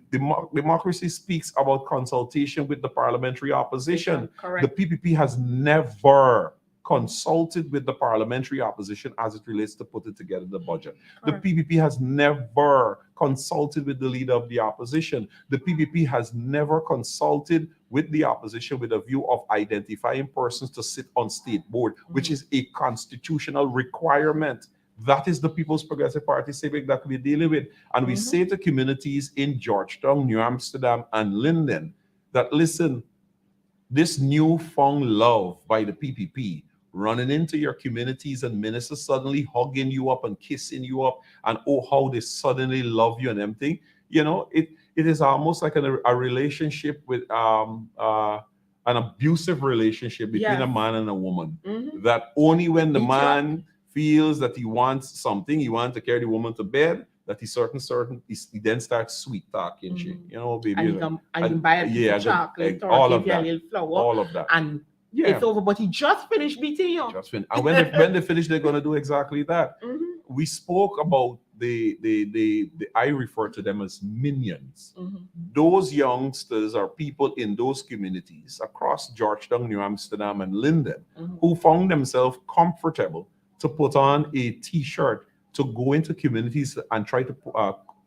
E: democracy speaks about consultation with the parliamentary opposition. The
C: Correct.
E: PPP has never consulted with the parliamentary opposition as it relates to putting together the budget.
C: Correct.
E: The PPP has never consulted with the leader of the opposition. The PPP has never consulted with the opposition with a view of identifying persons to sit on state board, which is a constitutional requirement. That is the People's Progressive Party Civic that we're dealing with. And we
C: Mhm.
E: say to communities in Georgetown, New Amsterdam, and Linden that, listen, this newfound love by the PPP running into your communities and ministers suddenly hugging you up and kissing you up, and oh, how they suddenly love you and everything. You know, it is almost like a relationship with an abusive relationship between a
C: Yes.
E: man and a woman.
C: Mhm.
E: That only when the
C: Each
E: man feels that he wants something, he wants to carry the woman to bed, that he he then starts sweet talking. She,
C: Mhm.
E: you know, baby,
C: And
E: you
C: you
E: know,
C: can and you buy a piece
E: yeah,
C: of chocolate or
E: all
C: give
E: of
C: you a
E: that.
C: little flower,
E: all of that.
C: and
E: Yeah,
C: it's over. But he just finished beating you.
E: just when, and when they finish, they're gonna do exactly that.
C: Mhm.
E: We spoke about the I refer to them as minions.
C: Mhm.
E: Those youngsters are people in those communities across Georgetown, New Amsterdam, and Linden
C: Mhm.
E: who found themselves comfortable to put on a T-shirt to go into communities and try to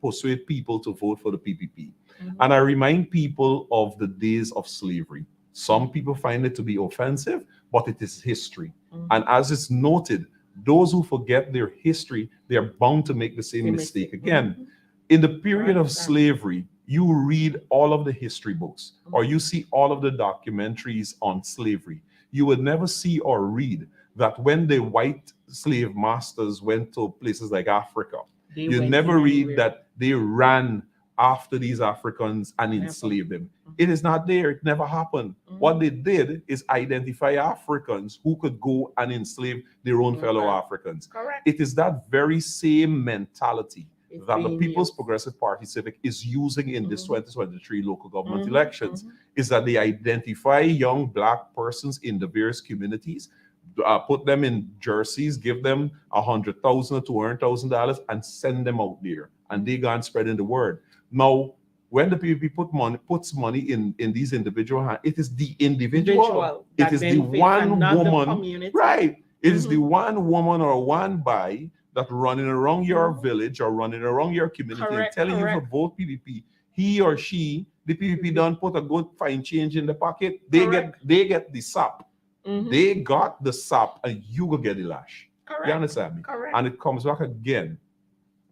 E: persuade people to vote for the PPP.
C: Mhm.
E: And I remind people of the days of slavery. Some people find it to be offensive, but it is history.
C: Mhm.
E: And as it's noted, those who forget their history, they are bound to make the same mistake again.
C: Mhm.
E: In the period of
C: Understand.
E: slavery, you read all of the history books or
C: Mhm.
E: you see all of the documentaries on slavery. You would never see or read that when the white slave masters went to places like Africa,
C: They
E: you
C: went
E: never
C: in
E: read
C: anywhere.
E: that they ran after these Africans and
C: Never.
E: enslaved them.
C: Mhm.
E: It is not there. It never happened.
C: Mhm.
E: What they did is identify Africans who could go and enslave their own fellow
C: Okay.
E: Africans.
C: Correct.
E: It is that very same mentality
C: It's
E: that the
C: being
E: People's
C: used.
E: Progressive Party Civic is using in this
C: Mhm.
E: 2023 local government
C: Mhm.
E: elections,
C: Mhm.
E: is that they identify young Black persons in the various communities, put them in jerseys, give them $100,000 or $200,000 and send them out there. And they go and spreading the word. Now, when the PPP puts money in these individual hands, it is the individual. It
C: that
E: is the
C: benefits
E: one
C: another
E: woman,
C: community.
E: right? It is the
C: Mhm.
E: one woman or one by that running around your
C: Mhm.
E: village or running around your community
C: Correct,
E: and telling you
C: correct.
E: to vote PPP. He or she, the PPP don't put a good fine change in the pocket. They
C: Correct.
E: get the sap.
C: Mhm.
E: They got the sap and you go get the lash.
C: Correct.
E: You understand me?
C: Correct.
E: And it comes back again.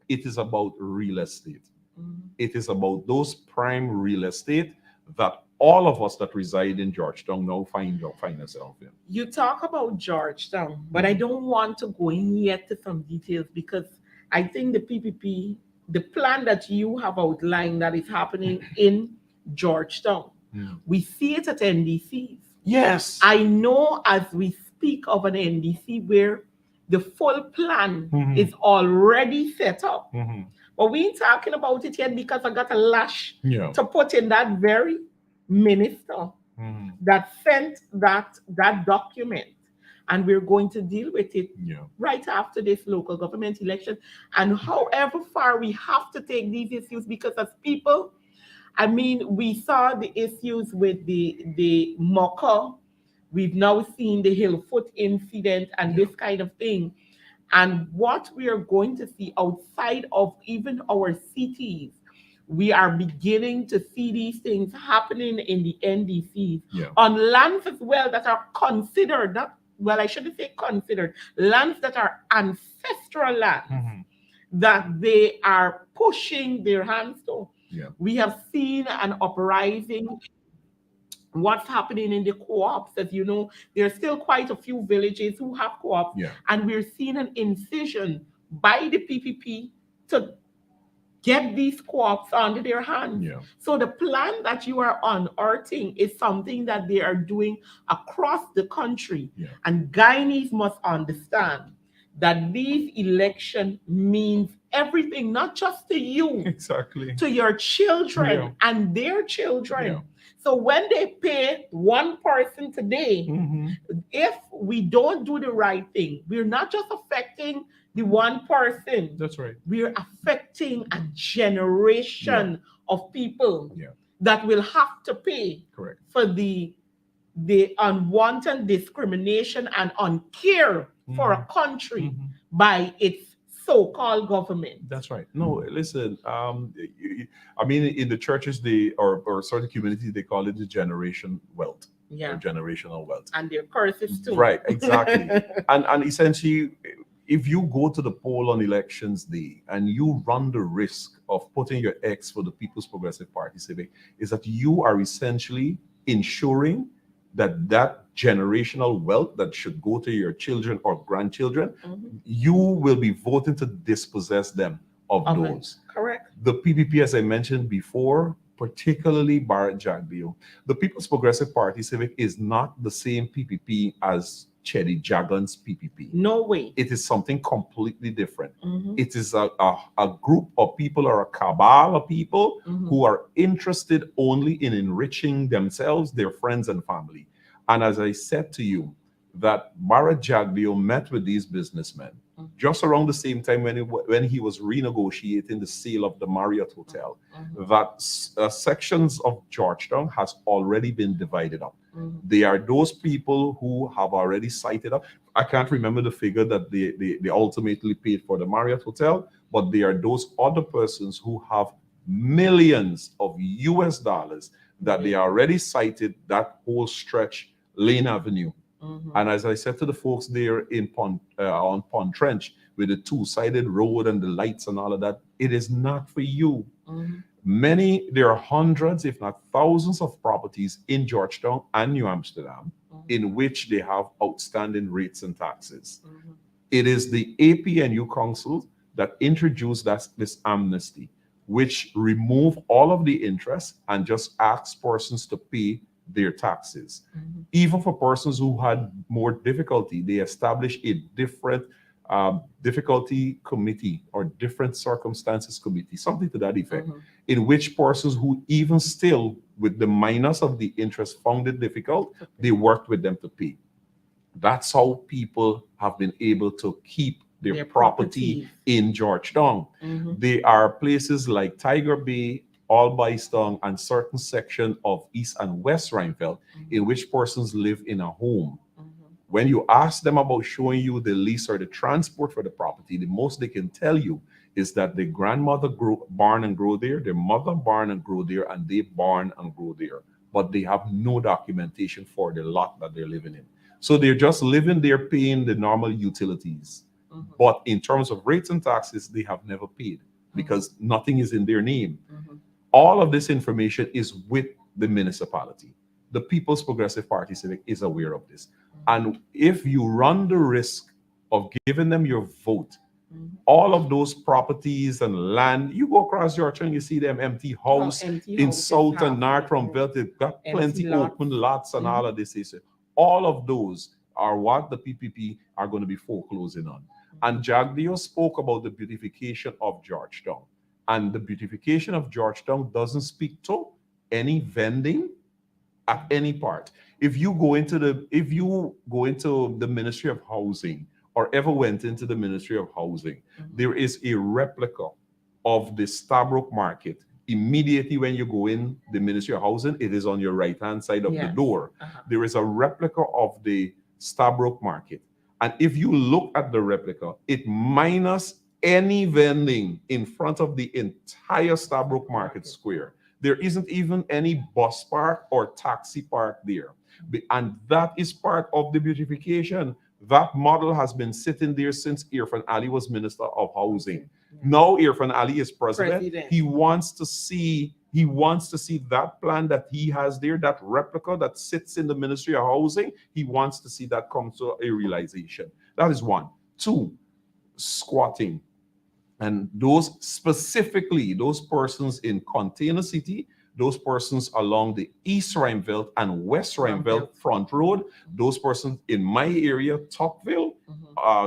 E: It is about real estate.
C: Mhm.
E: It is about those prime real estate that all of us that reside in Georgetown now find ourselves in.
C: You talk about Georgetown, but I don't want to go in yet to some details because I think the PPP, the plan that you have outlined that is happening in Georgetown, we see it at NDCs.
E: Yes.
C: I know as we speak of an NDC where the full plan
E: Mhm.
C: is already set up,
E: Mhm.
C: but we ain't talking about it yet because I got a lash
E: Yeah.
C: to put in that very minister
E: Mhm.
C: that sent that document. and we're going to deal with it
E: Yeah.
C: right after this local government election. And however far we have to take these issues, because as people, I mean, we saw the issues with the mocker. We've now seen the Hillfoot incident and this kind of thing. And what we are going to see outside of even our cities, we are beginning to see these things happening in the NDCs
E: Yeah.
C: on lands as well that are considered, not, well, I shouldn't say considered, lands that are ancestral lands that they are pushing their hands to.
E: Yeah.
C: We have seen an uprising. What's happening in the co-ops, as you know, there are still quite a few villages who have co-ops,
E: Yeah.
C: and we're seeing an incision by the PPP to get these co-ops under their hands.
E: Yeah.
C: So the plan that you are unearthing is something that they are doing across the country.
E: Yeah.
C: And Guyanese must understand that these election means everything, not just to you,
E: Exactly.
C: to your children
E: Yeah.
C: and their children.
E: Yeah.
C: So when they pay one person today, if we don't do the right thing, we're not just affecting the one person,
E: That's right.
C: we're affecting a generation of people
E: Yeah.
C: that will have to pay
E: Correct.
C: for the unwanted discrimination and uncare for a country by its so-called government.
E: That's right. No, listen. I mean, in the churches, or certain communities, they call it the generation wealth, or
C: Yeah.
E: generational wealth.
C: And their curses too.
E: Right. Exactly. and essentially, if you go to the poll on elections day and you run the risk of putting your X for the People's Progressive Party Civic, is that you are essentially ensuring that that generational wealth that should go to your children or grandchildren, you will be voting to dispossess them of
C: Of it.
E: those.
C: Correct.
E: The PPP, as I mentioned before, particularly Barrett Jagdeo, the People's Progressive Party Civic is not the same PPP as Chedi Jagan's PPP.
C: No way.
E: It is something completely different.
C: Mhm.
E: It is a group of people, or a cabal of people
C: Mhm.
E: who are interested only in enriching themselves, their friends, and family. And as I said to you, that Barrett Jagdeo met with these businessmen just around the same time when he was renegotiating the sale of the Marriott Hotel, that sections of Georgetown has already been divided up. They are those people who have already sighted up. I can't remember the figure that they ultimately paid for the Marriott Hotel, but they are those other persons who have millions of US dollars that they already cited that whole stretch, Lane Avenue. And as I said to the folks there in on Pond Trench, with the two-sided road and the lights and all of that, it is not for you. There are hundreds, if not thousands, of properties in Georgetown and New Amsterdam in which they have outstanding rates and taxes. It is the APNU Council that introduced this amnesty, which remove all of the interest and just asks persons to pay their taxes. Even for persons who had more difficulty, they established a different difficulty committee or different circumstances committee, something to that effect, in which persons who even still, with the minus of the interest, found it difficult, they worked with them to pay. That's how people have been able to keep their property in Georgetown. There are places like Tiger Bay, Albystone, and certain section of East and West Rhinefeld in which persons live in a home. When you ask them about showing you the lease or the transport for the property, the most they can tell you is that the grandmother born and grew there, their mother born and grew there, and they born and grew there. But they have no documentation for the lot that they're living in. So they're just living there paying the normal utilities. But in terms of rates and taxes, they have never paid because nothing is in their name. All of this information is with the municipality. The People's Progressive Party Civic is aware of this. And if you run the risk of giving them your vote, all of those properties and land, you go across Georgia and you see them empty house in South and North Ruimveldt. They've got plenty open lots and all of this. All of those are what the PPP are going to be foreclosing on. And Jagdeo spoke about the beautification of at any part. If you go into the Ministry of Housing or ever went into the Ministry of Housing, there is a replica of the Stabroek Market. Immediately when you go in the Ministry of Housing, it is on your right hand side of the
C: Yes.
E: door.
C: Uh-huh.
E: There is a replica of the Stabroek Market. And if you look at the replica, it minus any vending in front of the entire Stabroek Market Square. There isn't even any bus park or taxi park there. And that is part of the beautification. That model has been sitting there since Irfan Ali was Minister of Housing. Now Irfan Ali is president. He wants to see that plan that he has there, that replica that sits in the Ministry of Housing. He wants to see that come to a realization. That is one. Two, squatting. And those specifically, those persons in Container City, those persons along the East Rhymeveld and West Rhymeveld Front Road, those persons in my area, Tocqueville,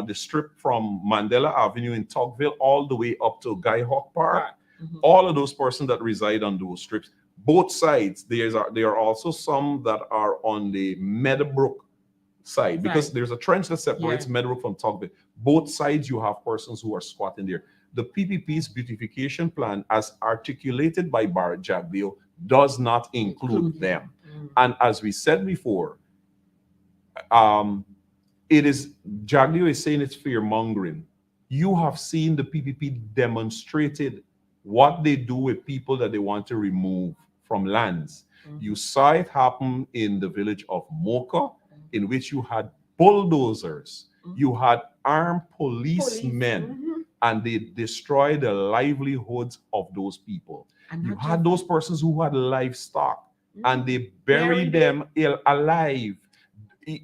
E: the strip from Mandela Avenue in Tocqueville all the way up to Guy Hawk Park, all of those persons that reside on those strips, both sides, there are also some that are on the Meadowbrook side, because there's a trench that separates Meadowbrook from Tocqueville. Both sides, you have persons who are squatting there. The PPP's beautification plan, as articulated by Barrett Jaglio, does not include them. And as we said before, it is, Jaglio is saying it's fear mongering. You have seen the PPP demonstrated what they do with people that they want to remove from lands. You saw it happen in the village of Mocha, in which you had bulldozers, you had armed policemen, and they destroyed the livelihoods of those people. You had those persons who had livestock, and they buried them alive,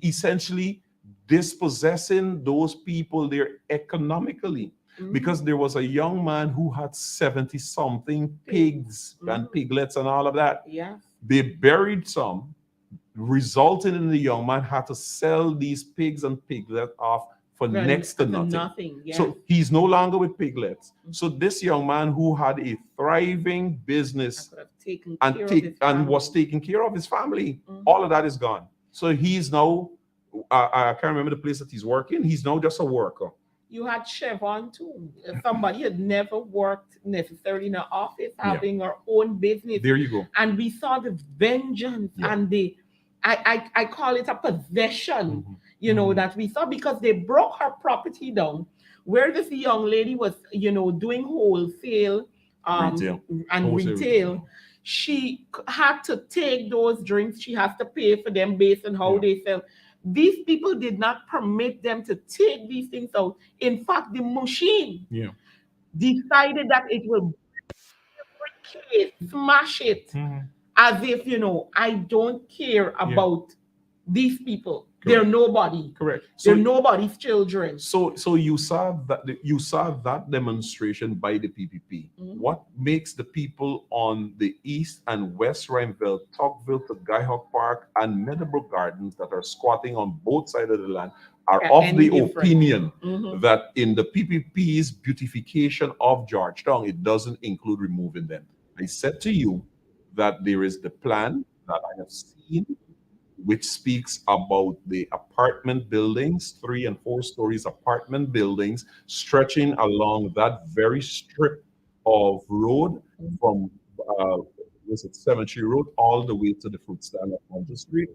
E: essentially dispossessing those people there economically. Because there was a young man who had 70-something pigs and piglets and all of that. They buried some, resulting in the young man had to sell these pigs and piglets off for next to nothing. So he's no longer with piglets. So this young man who had a thriving business and was taking care of his family, all of that is gone. So he's now, I can't remember the place that he's working. He's now just a worker.
C: You had Chevron too. Somebody had never worked necessarily in an office, having her own business.
E: There you go.
C: And we saw the vengeance and the, I call it a possession, you know, that we saw, because they broke her property down, where this young lady was, you know, doing wholesale retail. She had to take those drinks. She has to pay for them based on how they sell. These people did not permit them to take these things out. In fact, the machine decided that it will break it, smash it, as if, you know, I don't care about these people. They're nobody.
E: Correct.
C: They're nobody's children.
E: So you saw that demonstration by the PPP. What makes the people on the East and West Rhymeveld, Tocqueville to Guy Hawk Park and Meadowbrook Gardens that are squatting on both sides of the land are of the opinion that in the PPP's beautification of Georgetown, it doesn't include removing them. I said to you that there is the plan that I have seen, which speaks about the apartment buildings, 3 and 4 stories apartment buildings, stretching along that very strip of road from, 7th Street Road all the way to the fruit stand on the street.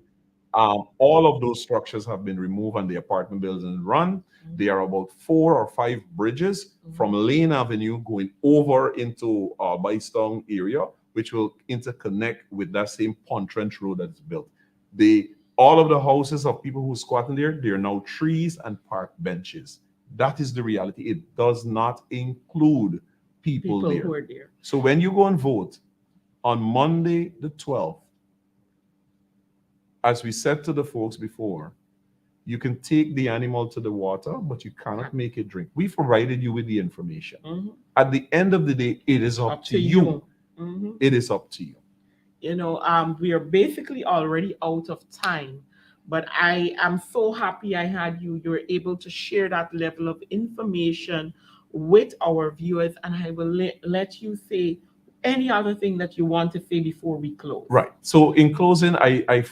E: All of those structures have been removed and the apartment buildings run. There are about 4 or 5 bridges from Lane Avenue going over into Bystown area, which will interconnect with that same Pond Trench Road that's built. All of the houses of people who squat in there, they are now trees and park benches. That is the reality. It does not include people there.
C: Who are there.
E: So when you go and vote on Monday the 12th, as we said to the folks before, you can take the animal to the water, but you cannot make it drink. We provided you with the information. At the end of the day, it is up to you. It is up to you.
C: You know, we are basically already out of time, but I am so happy I had you. You were able to share that level of information with our viewers, and I will let you say any other thing that you want to say before we close?
E: Right. So in closing, I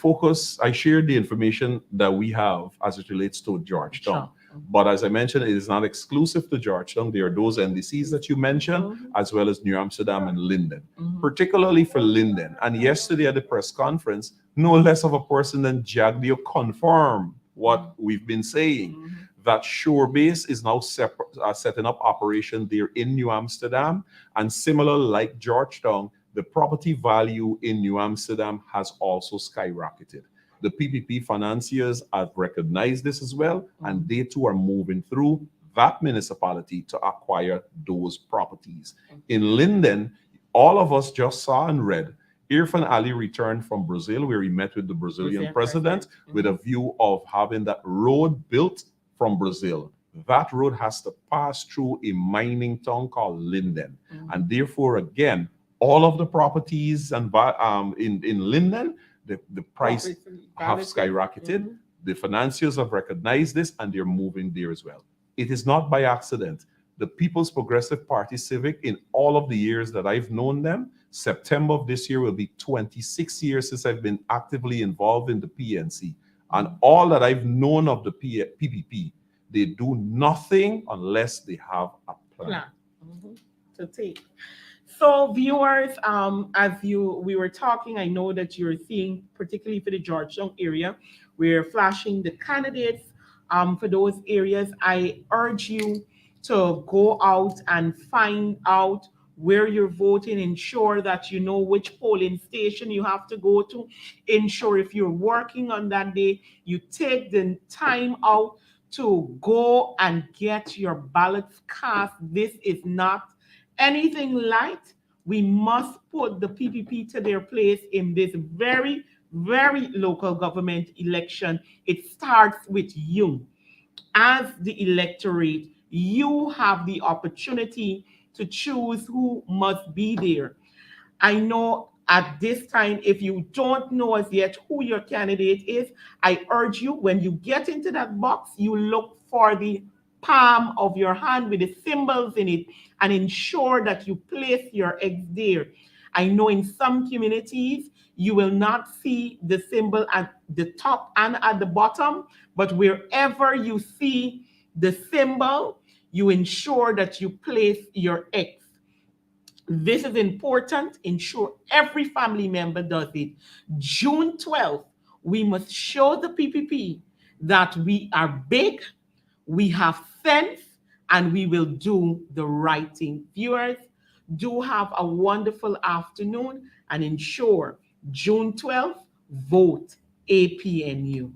E: shared the information that we have as it relates to Georgetown.
C: Sure.
E: But as I mentioned, it is not exclusive to Georgetown. There are those NDCs that you mentioned, as well as New Amsterdam and Linden, particularly for Linden. And yesterday at the press conference, no less of a person than Jagdio confirmed what we've been saying, that Shorebase is now setting up operation there in New Amsterdam. And similar like Georgetown, the property value in New Amsterdam has also skyrocketed. The PPP financiers have recognized this as well, and they too are moving through that municipality to acquire those properties. In Linden, all of us just saw and read Irfan Ali returned from Brazil, where he met with the Brazilian president with a view of having that road built from Brazil. That road has to pass through a mining town called Linden. And therefore, again, all of the properties and in Linden, the price have skyrocketed. The financiers have recognized this and they're moving there as well. It is not by accident. The People's Progressive Party Civic, in all of the years that I've known them, September of this year will be 26 years since I've been actively involved in the PNC. And all that I've known of the PPP, they do nothing unless they have a plan.
C: To take. So viewers, as we were talking, I know that you're seeing, particularly for the Georgetown area, we're flashing the candidates for those areas. I urge you to go out and find out where you're voting, ensure that you know which polling station you have to go to, ensure if you're working on that day, you take the time out to go and get your ballots cast. This is not anything light. We must put the PPP to their place in this very, very local government election. It starts with you. As the electorate, you have the opportunity to choose who must be there. I know at this time, if you don't know as yet who your candidate is, I urge you, when you get into that box, you look for the palm of your hand with the symbols in it and ensure that you place your X there. I know in some communities, you will not see the symbol at the top and at the bottom, but wherever you see the symbol, you ensure that you place your X. This is important. Ensure every family member does it. June 12th, we must show the PPP that we are big, we have sense, and we will do the right thing. Viewers, do have a wonderful afternoon and ensure June 12th, vote APNU.